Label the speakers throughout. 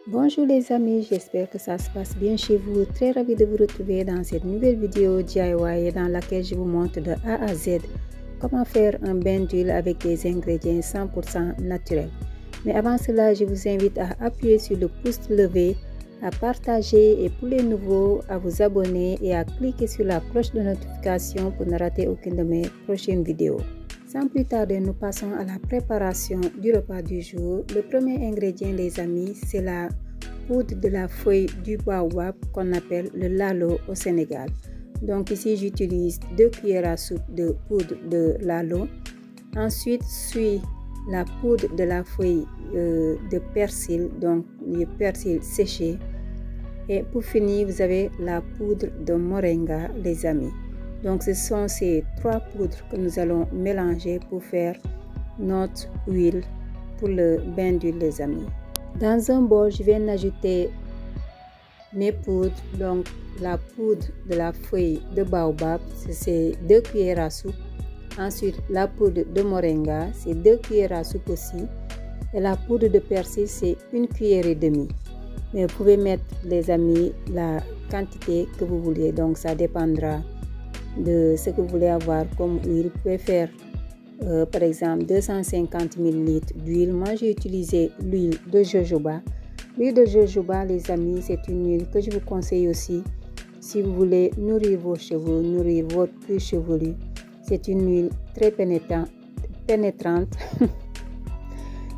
Speaker 1: Bonjour les amis, j'espère que ça se passe bien chez vous. Très ravi de vous retrouver dans cette nouvelle vidéo DIY dans laquelle je vous montre de A à Z comment faire un bain d'huile avec des ingrédients 100% naturels. Mais avant cela, je vous invite à appuyer sur le pouce levé, à partager et pour les nouveaux, à vous abonner et à cliquer sur la cloche de notification pour ne rater aucune de mes prochaines vidéos. Sans plus tarder, nous passons à la préparation du repas du jour. Le premier ingrédient, les amis, c'est la poudre de la feuille du baobab qu'on appelle le lalo au Sénégal. Donc ici, j'utilise 2 cuillères à soupe de poudre de lalo. Ensuite, suit la poudre de la feuille de persil, donc le persil séché. Et pour finir, vous avez la poudre de moringa, les amis. Donc ce sont ces 3 poudres que nous allons mélanger pour faire notre huile pour le bain d'huile, les amis. Dans un bol, je viens d'ajouter mes poudres. Donc la poudre de la feuille de baobab, c'est 2 cuillères à soupe. Ensuite la poudre de moringa, c'est 2 cuillères à soupe aussi. Et la poudre de persil, c'est 1 cuillère et demie. Mais vous pouvez mettre, les amis, la quantité que vous voulez. Donc ça dépendra de ce que vous voulez avoir comme huile. Vous pouvez faire par exemple 250 ml d'huile. Moi j'ai utilisé l'huile de jojoba. L'huile de jojoba, les amis, c'est une huile que je vous conseille aussi si vous voulez nourrir vos cheveux, nourrir votre cuir chevelu. C'est une huile très pénétrante.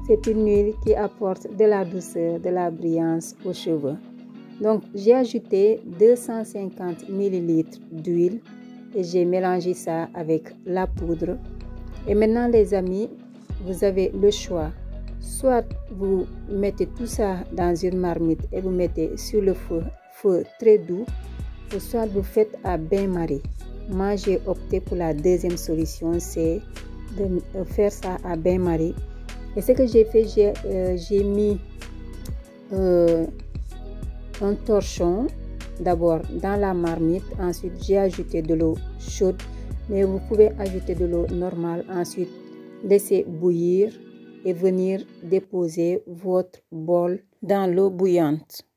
Speaker 1: C'est une huile qui apporte de la douceur, de la brillance aux cheveux. Donc j'ai ajouté 250 ml d'huile et j'ai mélangé ça avec la poudre. Et maintenant les amis, vous avez le choix. Soit vous mettez tout ça dans une marmite et vous mettez sur le feu très doux, ou soit vous faites à bain-marie. Moi j'ai opté pour la deuxième solution, c'est de faire ça à bain-marie. Et ce que j'ai fait, j'ai mis un torchon d'abord dans la marmite. Ensuite j'ai ajouté de l'eau chaude, mais vous pouvez ajouter de l'eau normale. Ensuite laisser bouillir et venir déposer votre bol dans l'eau bouillante.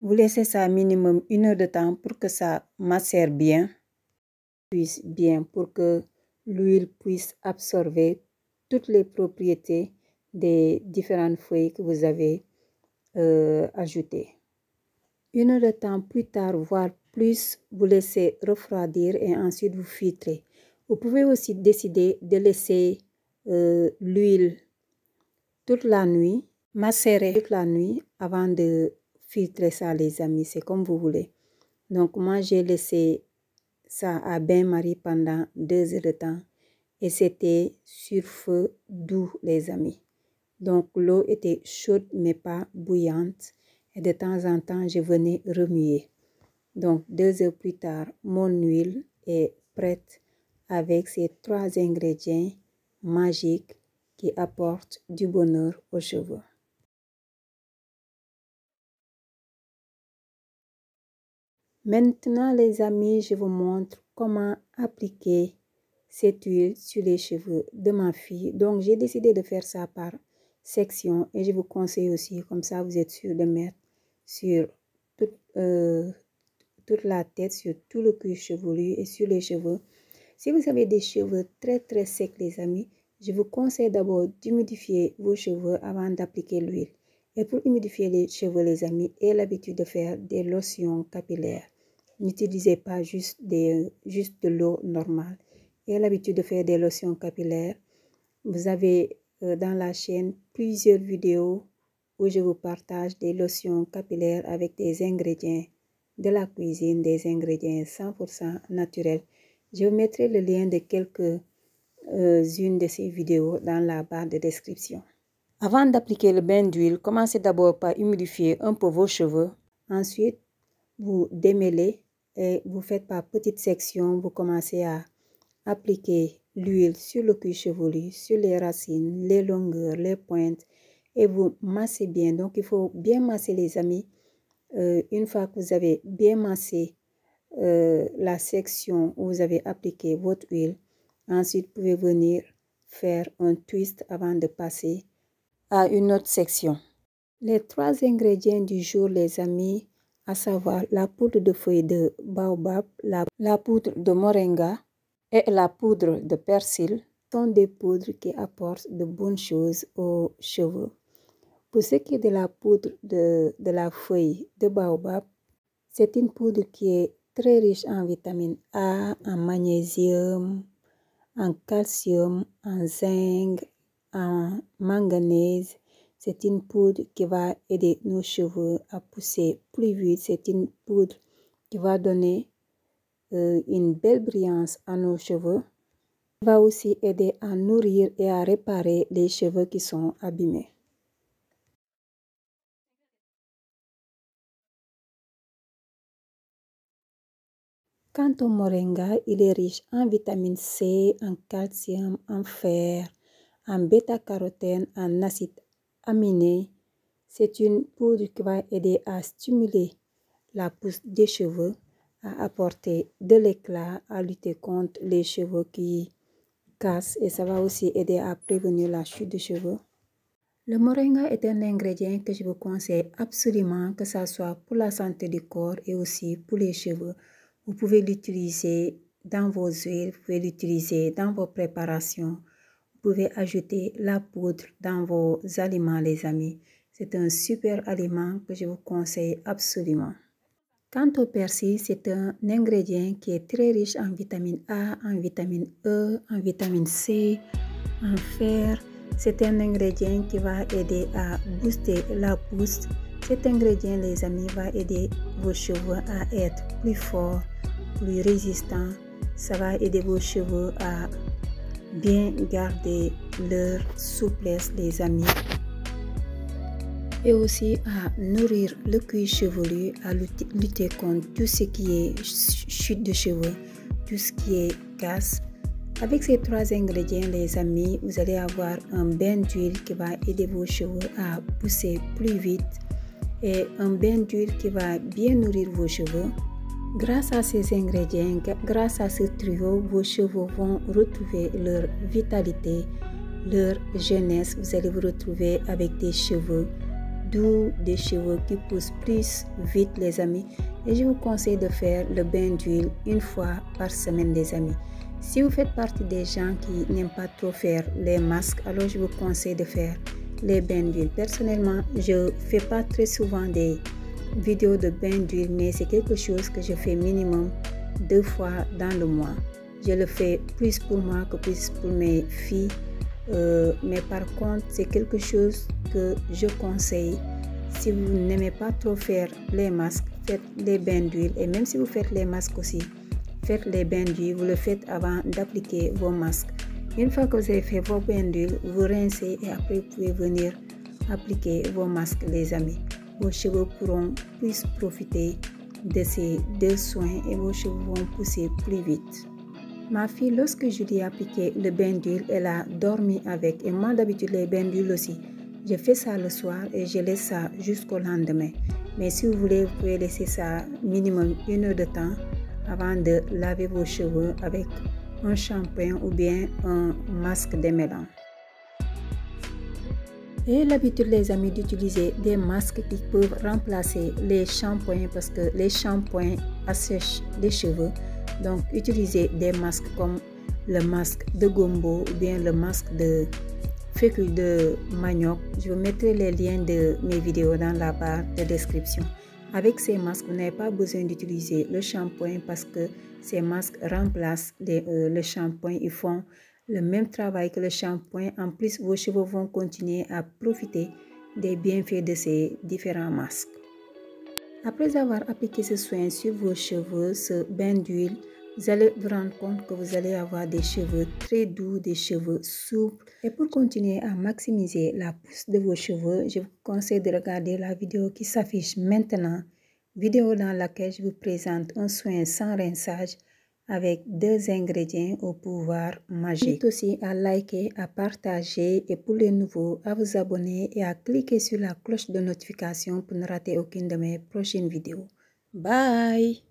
Speaker 1: Vous laissez ça minimum 1 heure de temps pour que ça macère bien, pour que l'huile puisse absorber toutes les propriétés des différentes feuilles que vous avez ajoutées. 1 heure de temps plus tard, voire plus, vous laissez refroidir et ensuite vous filtrez. Vous pouvez aussi décider de laisser l'huile toute la nuit, macérer toute la nuit avant de filtrer ça, les amis. C'est comme vous voulez. Donc moi j'ai laissé ça à bain-marie pendant 2 heures de temps et c'était sur feu doux, les amis. Donc l'eau était chaude mais pas bouillante et de temps en temps je venais remuer. Donc 2 heures plus tard, mon huile est prête avec ces 3 ingrédients magiques qui apportent du bonheur aux cheveux. Maintenant les amis, je vous montre comment appliquer cette huile sur les cheveux de ma fille. Donc j'ai décidé de faire ça par section et je vous conseille aussi, comme ça vous êtes sûr de mettre sur toute la tête, sur tout le cuir chevelu et sur les cheveux. Si vous avez des cheveux très secs, les amis, je vous conseille d'abord d'humidifier vos cheveux avant d'appliquer l'huile. Et pour humidifier les cheveux, les amis, ayez l'habitude de faire des lotions capillaires. N'utilisez pas juste de l'eau normale. Ayez l'habitude de faire des lotions capillaires. Vous avez dans la chaîne plusieurs vidéos où je vous partage des lotions capillaires avec des ingrédients de la cuisine, des ingrédients 100% naturels. Je vous mettrai le lien de quelques-unes de ces vidéos dans la barre de description. Avant d'appliquer le bain d'huile, commencez d'abord par humidifier un peu vos cheveux. Ensuite, vous démêlez et vous faites par petites sections. Vous commencez à appliquer l'huile sur le cuir chevelu, sur les racines, les longueurs, les pointes et vous massez bien. Donc, il faut bien masser, les amis. Une fois que vous avez bien massé la section où vous avez appliqué votre huile, ensuite vous pouvez venir faire un twist avant de passer à une autre section. Les 3 ingrédients du jour les amis, à savoir la poudre de feuilles de baobab, la poudre de moringa et la poudre de persil sont des poudres qui apportent de bonnes choses aux cheveux. Pour ce qui est de la poudre de la feuille de baobab, c'est une poudre qui est très riche en vitamine A, en magnésium, en calcium, en zinc, en manganèse. C'est une poudre qui va aider nos cheveux à pousser plus vite. C'est une poudre qui va donner une belle brillance à nos cheveux. Elle va aussi aider à nourrir et à réparer les cheveux qui sont abîmés. Quant au moringa, il est riche en vitamine C, en calcium, en fer, en bêta-carotène, en acides aminés. C'est une poudre qui va aider à stimuler la pousse des cheveux, à apporter de l'éclat, à lutter contre les cheveux qui cassent et ça va aussi aider à prévenir la chute de cheveux. Le moringa est un ingrédient que je vous conseille absolument, que ce soit pour la santé du corps et aussi pour les cheveux. Vous pouvez l'utiliser dans vos huiles, vous pouvez l'utiliser dans vos préparations. Vous pouvez ajouter la poudre dans vos aliments, les amis. C'est un super aliment que je vous conseille absolument. Quant au persil, c'est un ingrédient qui est très riche en vitamine A, en vitamine E, en vitamine C, en fer. C'est un ingrédient qui va aider à booster la pousse. Cet ingrédient, les amis, va aider vos cheveux à être plus forts, plus résistants. Ça va aider vos cheveux à bien garder leur souplesse, les amis. Et aussi à nourrir le cuir chevelu, à lutter contre tout ce qui est chute de cheveux, tout ce qui est casse. Avec ces 3 ingrédients, les amis, vous allez avoir un bain d'huile qui va aider vos cheveux à pousser plus vite et un bain d'huile qui va bien nourrir vos cheveux. Grâce à ces ingrédients, grâce à ce trio, vos cheveux vont retrouver leur vitalité, leur jeunesse. Vous allez vous retrouver avec des cheveux doux, des cheveux qui poussent plus vite, les amis. Et je vous conseille de faire le bain d'huile une fois par semaine, les amis. Si vous faites partie des gens qui n'aiment pas trop faire les masques, alors je vous conseille de faire les bains d'huile. Personnellement, je ne fais pas très souvent des vidéos de bain d'huile, mais c'est quelque chose que je fais minimum 2 fois dans le mois. Je le fais plus pour moi que plus pour mes filles. Mais par contre, c'est quelque chose que je conseille. Si vous n'aimez pas trop faire les masques, faites les bains d'huile. Et même si vous faites les masques aussi, faites les bains d'huile, vous le faites avant d'appliquer vos masques. Une fois que vous avez fait vos bains d'huile, vous rincez et après vous pouvez venir appliquer vos masques, les amis. Vos cheveux pourront plus profiter de ces 2 soins et vos cheveux vont pousser plus vite. Ma fille, lorsque je lui ai appliqué le bain d'huile, elle a dormi avec. Et moi, d'habitude, les bains d'huile aussi, je fais ça le soir et je laisse ça jusqu'au lendemain. Mais si vous voulez, vous pouvez laisser ça minimum 1 heure de temps avant de laver vos cheveux avec un shampoing ou bien un masque démêlant. Et l'habitude, les amis, d'utiliser des masques qui peuvent remplacer les shampoings parce que les shampoings assèchent les cheveux. Donc, utilisez des masques comme le masque de gombo ou bien le masque de fécule de manioc. Je vous mettrai les liens de mes vidéos dans la barre de description. Avec ces masques, vous n'avez pas besoin d'utiliser le shampoing parce que ces masques remplacent le shampoing. Ils font le même travail que le shampoing. En plus, vos cheveux vont continuer à profiter des bienfaits de ces différents masques. Après avoir appliqué ce soin sur vos cheveux, ce bain d'huile, vous allez vous rendre compte que vous allez avoir des cheveux très doux, des cheveux souples. Et pour continuer à maximiser la pousse de vos cheveux, je vous conseille de regarder la vidéo qui s'affiche maintenant. Vidéo dans laquelle je vous présente un soin sans rinçage avec 2 ingrédients au pouvoir magique. N'hésitez aussi à liker, à partager et pour les nouveaux, à vous abonner et à cliquer sur la cloche de notification pour ne rater aucune de mes prochaines vidéos. Bye!